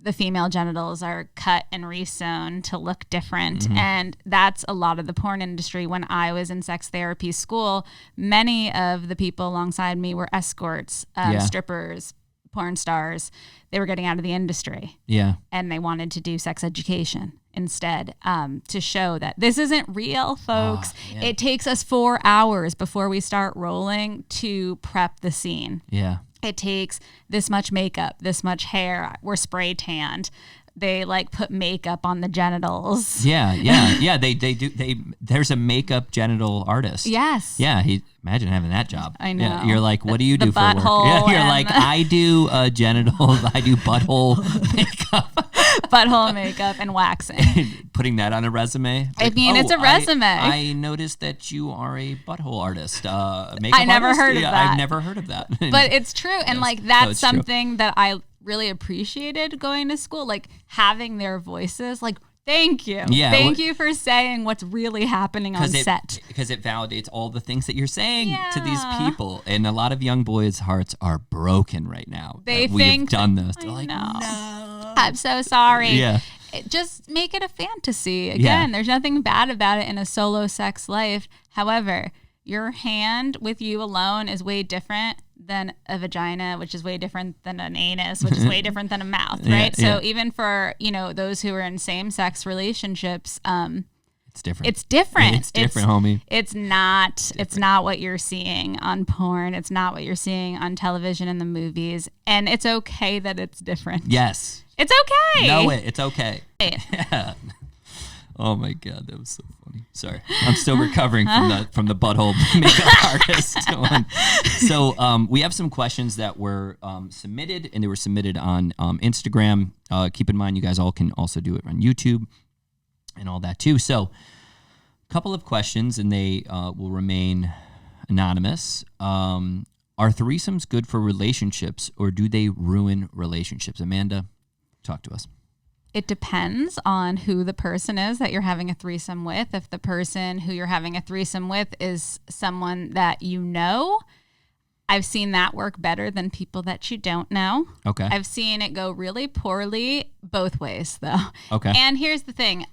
the female genitals are cut and resewn to look different. Mm-hmm. And that's a lot of the porn industry. When I was in sex therapy school, many of the people alongside me were escorts, strippers, porn stars. They were getting out of the industry. Yeah. And they wanted to do sex education instead, to show that this isn't real, folks. It takes us 4 hours before we start rolling to prep the scene. Yeah. It takes this much makeup, this much hair. We're spray tanned. They put makeup on the genitals. Yeah. They do. There's a makeup genital artist. Yes. Yeah. Imagine having that job. I know. Yeah, you're like, what do you do for work? Yeah, you're like, I do genitals. I do butthole makeup. Butthole makeup and waxing. Putting that on a resume. It's a resume. I noticed that you are a butthole artist. I never heard of that. I've never heard of that. But it's true. And that's something that I really appreciated going to school, having their voices, thank you. Yeah, thank you for saying what's really happening on set. Because it validates all the things that you're saying to these people. And a lot of young boys' hearts are broken right now. We've done this. They're like, no. I'm so sorry. Yeah. Just make it a fantasy. Again, there's nothing bad about it in a solo sex life. However, your hand with you alone is way different than a vagina, which is way different than an anus, which is way different than a mouth, right? So even for, those who are in same-sex relationships, it's different. It's different. It's different, homie. It's not. It's not what you're seeing on porn. It's not what you're seeing on television and the movies. And it's okay that it's different. Yes. It's okay. Know it. It's okay. Yeah. Oh my God, that was so funny. Sorry, I'm still recovering from the butthole makeup artist one. So we have some questions that were submitted, and they were submitted on Instagram. Keep in mind, you guys all can also do it on YouTube and all that too. So a couple of questions, and they will remain anonymous. Are threesomes good for relationships, or do they ruin relationships? Amanda, talk to us. It depends on who the person is that you're having a threesome with. If the person who you're having a threesome with is someone that you know, I've seen that work better than people that you don't know. Okay. I've seen it go really poorly both ways, though. Okay. And here's the thing.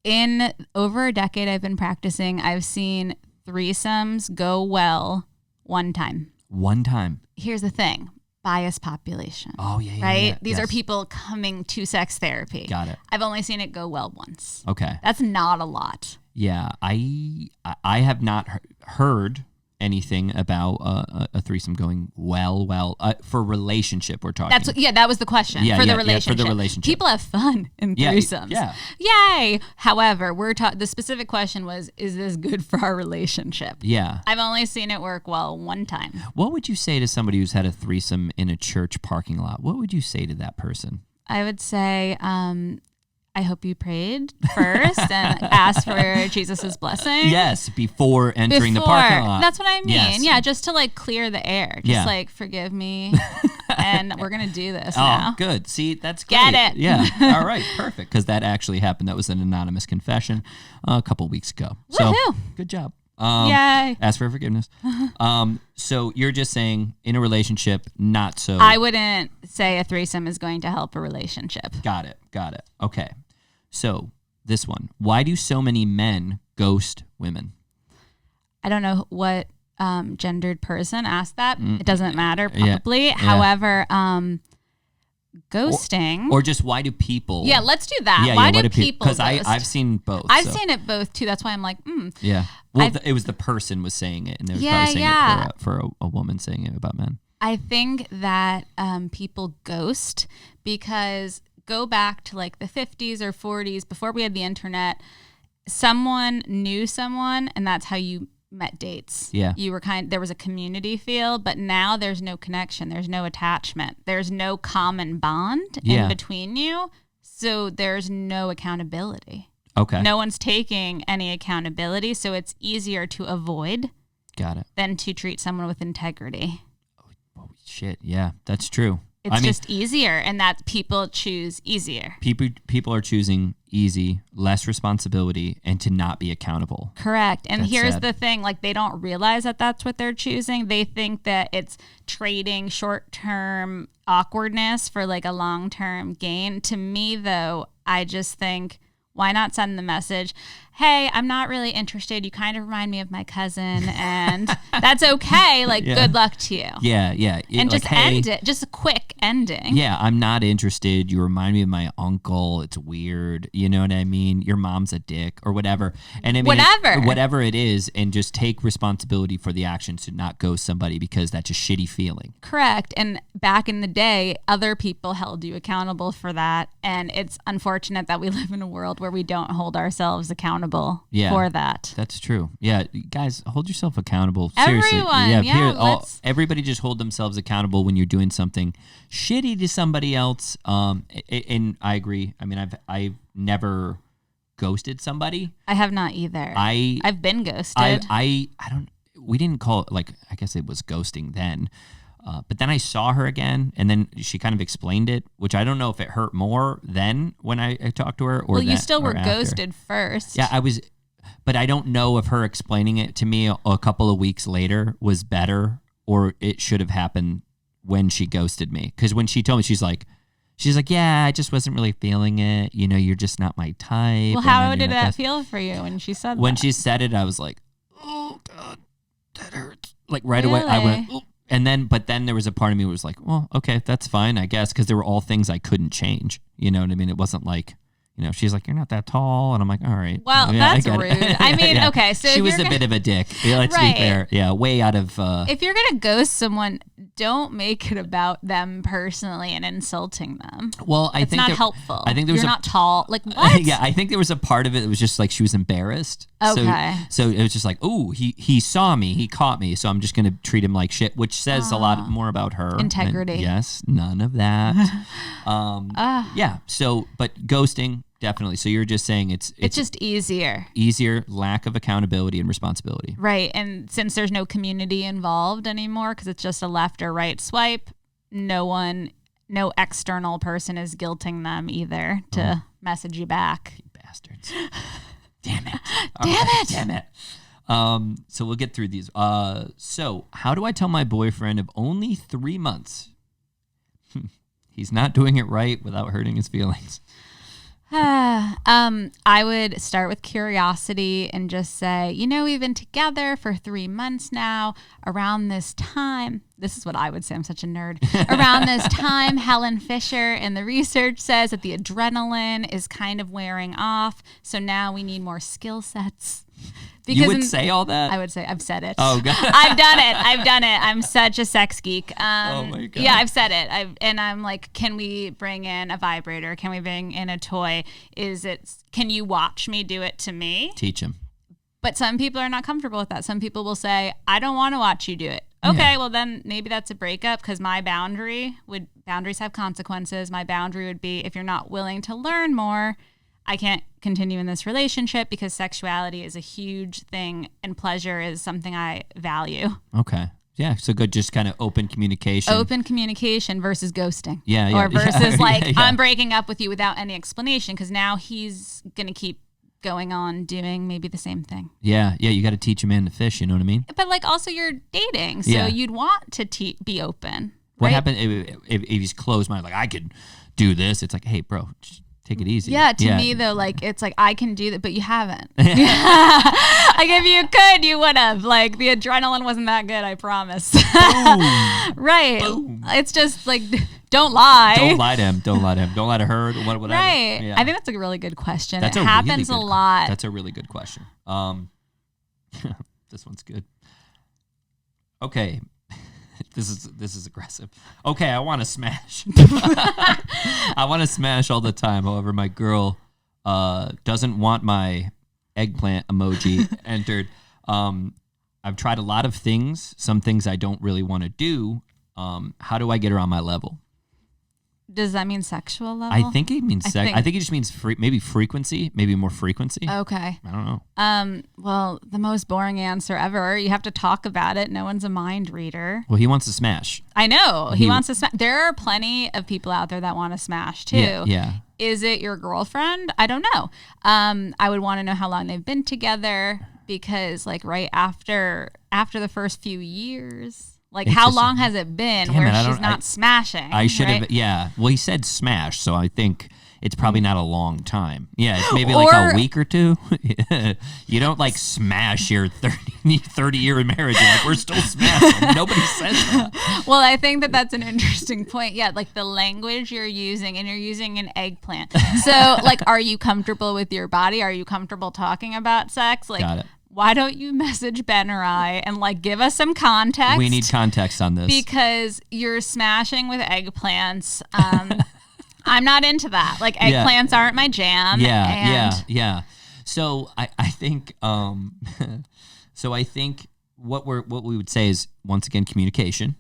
In over a decade I've been practicing, I've seen threesomes go well one time. One time. Here's the thing. Bias population. Oh, yeah. Right? Yeah. These are people coming to sex therapy. Got it. I've only seen it go well once. Okay. That's not a lot. Yeah. I have not heard anything about a threesome going well for relationship we're talking. That was the question. For the relationship. For the relationship. People have fun in threesomes. Yeah. Yay. However, the specific question was, is this good for our relationship? Yeah. I've only seen it work well one time. What would you say to somebody who's had a threesome in a church parking lot? What would you say to that person? I would say, I hope you prayed first and asked for Jesus' blessing. Yes, before entering the parking lot. That's what I mean. Yes. Yeah, just to clear the air. Just forgive me. And we're going to do this now. Oh, good. See, that's great. Get it. Yeah. All right. Perfect. Because that actually happened. That was an anonymous confession a couple weeks ago. So, woohoo. Good job. Yay. Ask for forgiveness. So you're just saying in a relationship, not so. I wouldn't say a threesome is going to help a relationship. Got it. Okay. So this one, why do so many men ghost women? I don't know what gendered person asked that. It doesn't matter, probably. Yeah. However, ghosting. Or just why do people? Yeah, let's do that. Why do people Because ghost? I've seen both. I've seen it both too. That's why I'm like, Yeah. Well, it was the person was saying it, and they was probably saying it for a woman saying it about men. I think that people ghost because go back to like the 50s or 40s before we had the internet. Someone knew someone, and that's how you met dates. Yeah. You were there was a community feel, but now there's no connection. There's no attachment. There's no common bond in between you. So there's no accountability. Okay. No one's taking any accountability. So it's easier to avoid than to treat someone with integrity. Oh, shit. Yeah, that's true. It's just easier, and that people choose easier. People are choosing easy, less responsibility, and to not be accountable. Correct. And here's the thing, like they don't realize that that's what they're choosing. They think that it's trading short-term awkwardness for like a long-term gain. To me, though, I just think, why not send the message, hey, I'm not really interested. You kind of remind me of my cousin, and that's okay. Like, good luck to you. Yeah. And just end it. Just a quick ending. Yeah, I'm not interested. You remind me of my uncle. It's weird. You know what I mean? Your mom's a dick or whatever. And I mean, whatever it is, and just take responsibility for the actions to not ghost somebody because that's a shitty feeling. Correct. And back in the day, other people held you accountable for that. And it's unfortunate that we live in a world where we don't hold ourselves accountable for that. That's true. Yeah, guys, hold yourself accountable. Seriously. Everyone. Everybody just hold themselves accountable when you're doing something shitty to somebody else. And I agree. I mean, I've never ghosted somebody. I have not either. I've been ghosted. I don't. We didn't call it, like, I guess it was ghosting then. But then I saw her again, and then she kind of explained it, which I don't know if it hurt more then when I talked to her, or well, you still were ghosted first. Yeah, I was, but I don't know if her explaining it to me a couple of weeks later was better, or it should have happened when she ghosted me. Because when she told me, she's like, yeah, I just wasn't really feeling it. You know, you're just not my type. Well, how did that feel for you when she said that? When she said it, I was like, oh God, that hurts. Like right away, I went, oh. But then there was a part of me who was like, well, okay, that's fine, I guess, because there were all things I couldn't change. You know what I mean? It wasn't like, you know, she's like, you're not that tall. And I'm like, all right. Well, that's rude. I mean, okay. So she was a bit of a dick. Let's be fair. Yeah, way out of... if you're going to ghost someone, don't make it about them personally and insulting them. Well, it's not helpful. I think there was not tall. Like, what? Yeah, I think there was a part of it that was just like she was embarrassed. Okay. So it was just like, oh, he saw me. He caught me. So I'm just going to treat him like shit, which says a lot more about her. Integrity. And yes, none of that. Yeah. So, but ghosting... Definitely. So you're just saying it's just easier. Easier, lack of accountability and responsibility. Right. And since there's no community involved anymore because it's just a left or right swipe, no external person is guilting them either to message you back. You bastards. Damn it. Damn it. So we'll get through these. So how do I tell my boyfriend of only 3 months he's not doing it right without hurting his feelings? I would start with curiosity and just say, we've been together for 3 months now. Around this time, this is what I would say. I'm such a nerd. Around this time, Helen Fisher and the research says that the adrenaline is kind of wearing off. So now we need more skill sets. Because you would say all that? I would say, I've said it. Oh, God. I've done it. I'm such a sex geek. Oh, my God. Yeah, I've said it. And I'm like, can we bring in a vibrator? Can we bring in a toy? Can you watch me do it to me? Teach him. But some people are not comfortable with that. Some people will say, I don't want to watch you do it. Okay, well, then maybe that's a breakup because boundaries have consequences. My boundary would be if you're not willing to learn more, I can't continue in this relationship because sexuality is a huge thing and pleasure is something I value. Okay. Yeah. So good. Just kind of open communication. Open communication versus ghosting. Yeah. Or versus I'm breaking up with you without any explanation because now he's going to keep going on doing maybe the same thing. Yeah. Yeah. You got to teach a man to fish. You know what I mean? But also you're dating. So you'd want to be open. What happened if he's closed minded? Like, I could do this. It's like, hey, bro, just take it easy. Yeah, to me though, it's like I can do that, but you haven't. Like if you could, you would have. Like the adrenaline wasn't that good, I promise. Boom. Right. Boom. It's just like Don't lie. Don't lie to him. Don't lie to him. Don't lie to her. Whatever. Right. Yeah. I think that's a really good question. That's it happens really a lot. That's a really good question. This one's good. Okay. This is aggressive. Okay, I want to smash. I want to smash all the time. However, my girl doesn't want my eggplant emoji entered. I've tried a lot of things. Some things I don't really want to do. How do I get her on my level? Does that mean sexual level? I think it means sex. I think it just means maybe frequency, maybe more frequency. Okay. I don't know. Well, the most boring answer ever. You have to talk about it. No one's a mind reader. Well, he wants to smash. I know. He wants to smash. There are plenty of people out there that want to smash too. Yeah. Is it your girlfriend? I don't know. I would want to know how long they've been together, because like right after the first few years, like how long has it been where she's not smashing? I should have, yeah. Well, he said smash, so I think it's probably not a long time. Yeah, it's maybe like a week or two. You don't like smash your 30-year marriage. You're like, we're still smashing. Nobody says that. Well, I think that's an interesting point. Yeah, like the language you're using, and you're using an eggplant. So like, are you comfortable with your body? Are you comfortable talking about sex? Like, got it. Why don't you message Ben or I and like give us some context? We need context on this. Because you're smashing with eggplants. I'm not into that. Like eggplants aren't my jam. Yeah. So I think what we would say is, once again, communication.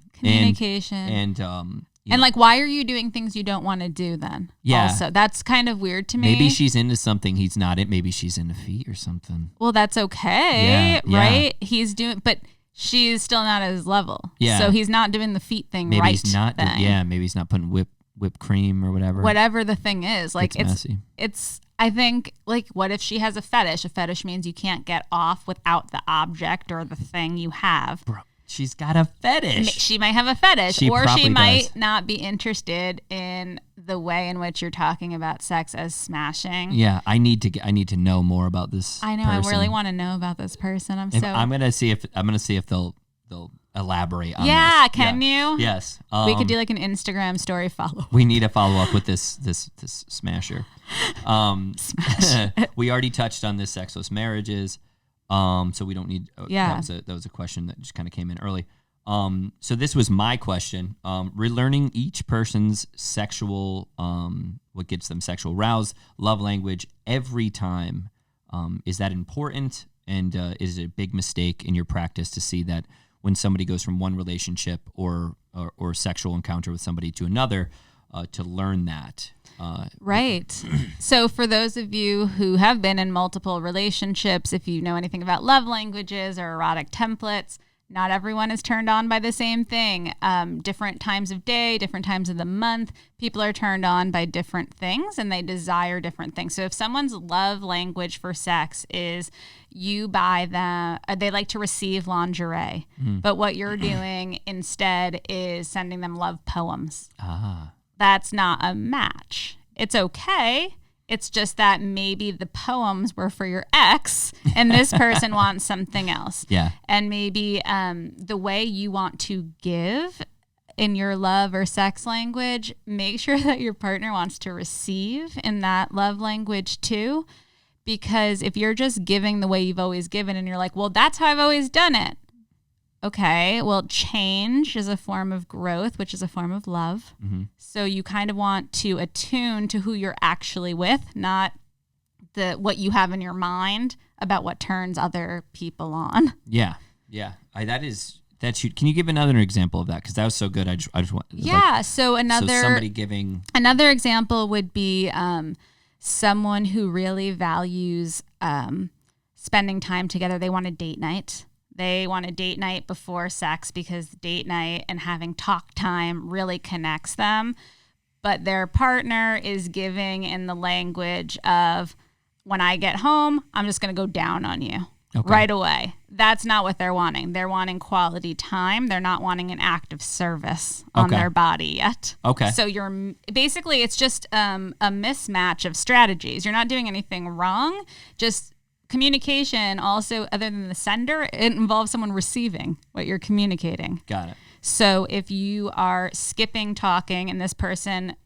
And like, why are you doing things you don't want to do then? Yeah. Also, that's kind of weird to me. Maybe she's into something he's not in. Maybe she's into feet or something. Well, that's okay, yeah. right? He's doing, but she's still not at his level. Yeah. So he's not doing the feet thing maybe right. He's not. Maybe he's not putting whipped cream or whatever. Whatever the thing is, like it's messy. It's. I think, like, what if she has a fetish? A fetish means you can't get off without the object or the thing you have. Bro. She's got a fetish. She might have a fetish, she might not be interested in the way in which you're talking about sex as smashing. Yeah, I need to know more about this. I know. person. I really want to know about this person. I'm gonna see if they'll elaborate on this. Yeah, can you? Yes. We could do like an Instagram story follow. We need a follow up with this smasher. We already touched on this, sexless marriages. So we don't need. That was a question that just kind of came in early. So this was my question. Relearning each person's sexual, what gets them sexual aroused, love language every time. Is that important? And is it a big mistake in your practice to see that when somebody goes from one relationship or sexual encounter with somebody to another, to learn that? Right. So for those of you who have been in multiple relationships, if you know anything about love languages or erotic templates, not everyone is turned on by the same thing. Different times of day, different times of the month, people are turned on by different things and they desire different things. So if someone's love language for sex is you buy them, they like to receive lingerie, but what you're doing instead is sending them love poems. That's not a match. It's okay. It's just that maybe the poems were for your ex and this person wants something else. Yeah. And maybe the way you want to give in your love or sex language, make sure that your partner wants to receive in that love language too. Because if you're just giving the way you've always given and you're like, well, that's how I've always done it. Okay, well, change is a form of growth, which is a form of love. Mm-hmm. So you kind of want to attune to who you're actually with, not what you have in your mind about what turns other people on. Yeah. That's you. Can you give another example of that? Because that was so good. I just want. Yeah. So somebody giving another example would be someone who really values spending time together. They want a date night. They want a date night before sex because date night and having talk time really connects them. But their partner is giving in the language of, when I get home, I'm just going to go down on you right away. That's not what they're wanting. They're wanting quality time. They're not wanting an act of service on their body yet. Okay. So it's just a mismatch of strategies. You're not doing anything wrong. Just communication also, other than the sender, it involves someone receiving what you're communicating. Got it. So if you are skipping talking and this person,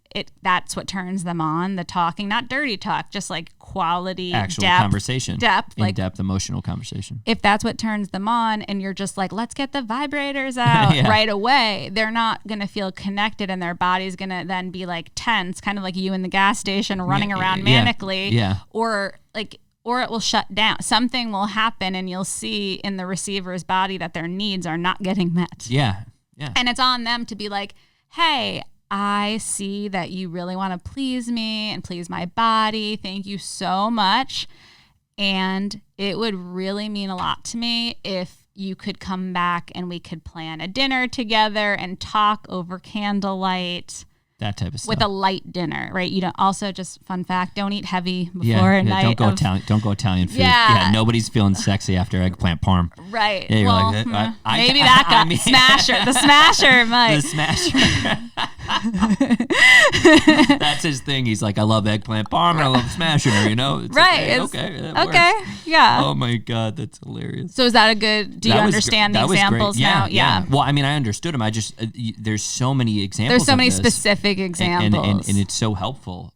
that's what turns them on, the talking, not dirty talk, just like quality, actual conversation, in-depth emotional conversation. If that's what turns them on and you're just like, let's get the vibrators out right away, they're not going to feel connected and their body's going to then be like tense, kind of like you in the gas station running around manically, or it will shut down. Something will happen and you'll see in the receiver's body that their needs are not getting met. Yeah. And it's on them to be like, hey, I see that you really want to please me and please my body. Thank you so much. And it would really mean a lot to me if you could come back and we could plan a dinner together and talk over candlelight. That type of stuff. With a light dinner, right? You don't. Also, just fun fact: don't eat heavy before a night. Don't go Italian. Don't go Italian food. Yeah, nobody's feeling sexy after eggplant parm. Right. Yeah, you're like, maybe that got smasher. The smasher might. The smasher. That's his thing. He's like, I love eggplant parm and I love smasher. You know. It's right. Okay. Okay. Yeah. Oh my God, that's hilarious. So is that a good? Do you understand the examples now? Yeah. Well, I mean, I understood them. I just there's so many examples. There's so many of this. specific examples, and it's so helpful.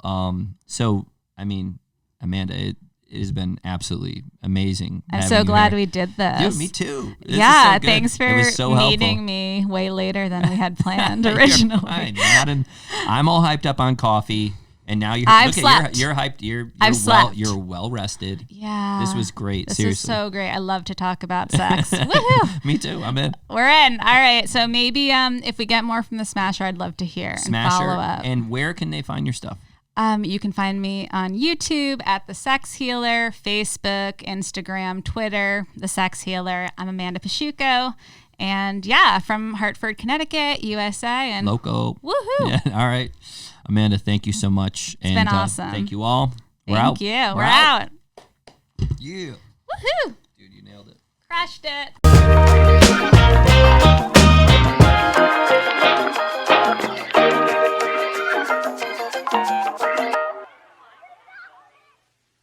So I mean, Amanda, it has been absolutely amazing. I'm so glad we did this. Dude, me too. This yeah, thanks for so meeting me way later than we had planned originally. I'm all hyped up on coffee. And now you're hyped. You're well rested. Yeah. This was great. This Seriously. is so great. I love to talk about sex. Woohoo! Me too. I'm in. We're in. All right. So maybe if we get more from the Smasher, I'd love to hear and follow up. And where can they find your stuff? You can find me on YouTube at The Sex Healer, Facebook, Instagram, Twitter, The Sex Healer. I'm Amanda Pasciucco. And from Hartford, Connecticut, USA. And Loco. Woohoo! Yeah. All right. Amanda, thank you so much. It's been awesome. Thank you all. Thank you. We're out. Yeah. Woohoo! Dude, you nailed it. Crushed it.